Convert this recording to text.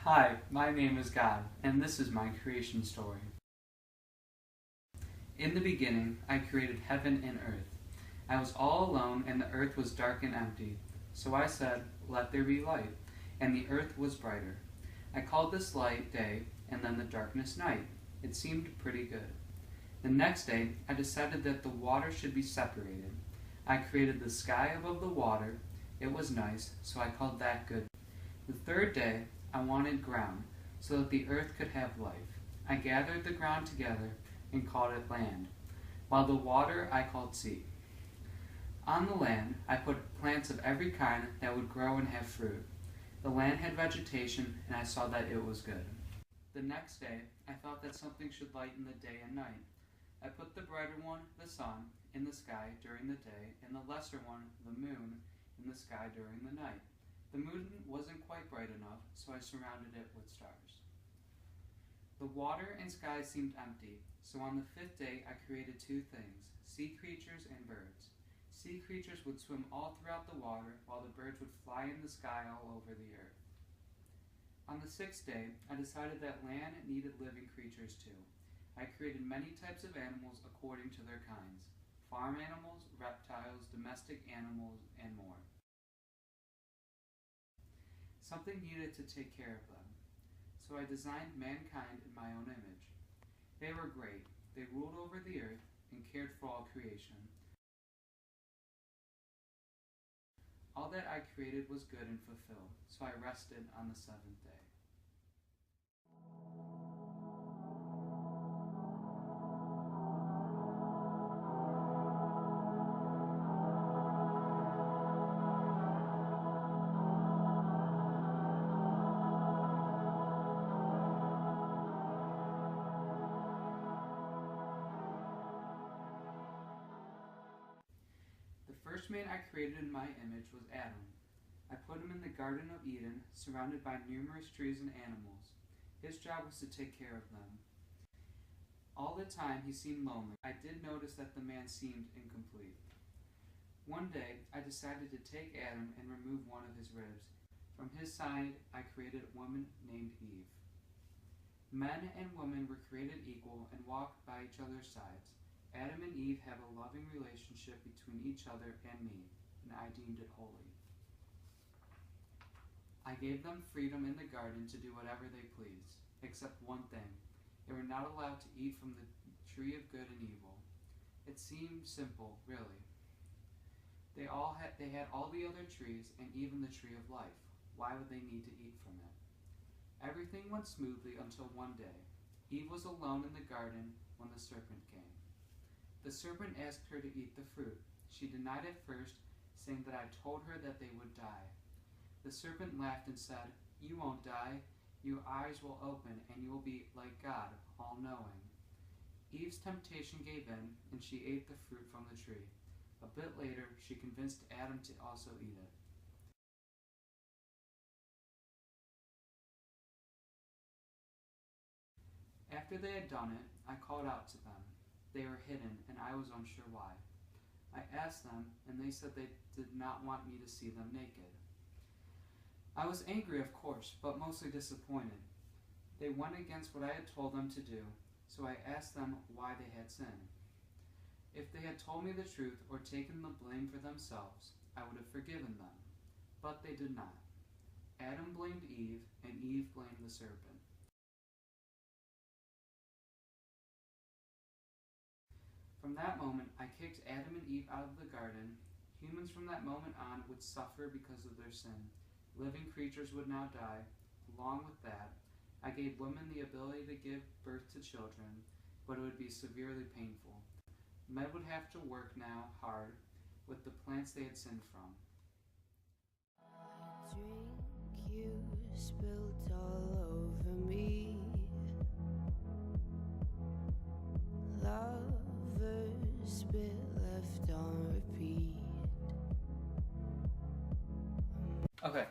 Hi, my name is God, and this is my creation story. In the beginning, I created heaven and earth. I was all alone, and the earth was dark and empty. So I said, "Let there be light," and the earth was brighter. I called this light day, and then the darkness night. It seemed pretty good. The next day, I decided that the water should be separated. I created the sky above the water. It was nice, so I called that good. The third day, I wanted ground, so that the earth could have life. I gathered the ground together and called it land, while the water I called sea. On the land, I put plants of every kind that would grow and have fruit. The land had vegetation, and I saw that it was good. The next day, I thought that something should lighten the day and night. I put the brighter one, the sun, in the sky during the day, and the lesser one, the moon, in the sky during the night. The moon wasn't quite bright enough, so I surrounded it with stars. The water and sky seemed empty, so on the fifth day I created two things, sea creatures and birds. Sea creatures would swim all throughout the water, while the birds would fly in the sky all over the earth. On the sixth day, I decided that land needed living creatures too. I created many types of animals according to their kinds, farm animals, reptiles, domestic animals, and more. Something needed to take care of them, so I designed mankind in my own image. They were great. They ruled over the earth and cared for all creation. All that I created was good and fulfilled, so I rested on the seventh day. The first man I created in my image was Adam. I put him in the Garden of Eden, surrounded by numerous trees and animals. His job was to take care of them. All the time he seemed lonely. I did notice that the man seemed incomplete. One day I decided to take Adam and remove one of his ribs. From his side I created a woman named Eve. Men and women were created equal and walked by each other's sides. Adam and Eve have a loving relationship between each other and me, and I deemed it holy. I gave them freedom in the garden to do whatever they pleased, except one thing. They were not allowed to eat from the tree of good and evil. It seemed simple, really. They had all the other trees and even the tree of life. Why would they need to eat from it? Everything went smoothly until one day. Eve was alone in the garden when the serpent came. The serpent asked her to eat the fruit. She denied at first, saying that I told her that they would die. The serpent laughed and said, "You won't die. Your eyes will open, and you will be like God, all-knowing." Eve's temptation gave in, and she ate the fruit from the tree. A bit later, she convinced Adam to also eat it. After they had done it, I called out to them. They were hidden, and I was unsure why. I asked them, and they said they did not want me to see them naked. I was angry, of course, but mostly disappointed. They went against what I had told them to do, so I asked them why they had sinned. If they had told me the truth or taken the blame for themselves, I would have forgiven them. But they did not. Adam blamed Eve, and Eve blamed the serpent. From that moment, I kicked Adam and Eve out of the garden. Humans from that moment on would suffer because of their sin. Living creatures would now die. Along with that, I gave women the ability to give birth to children, but it would be severely painful. Men would have to work now hard with the plants they had sinned from. Drink you spilled all over me. Lovers spit left on repeat. Okay.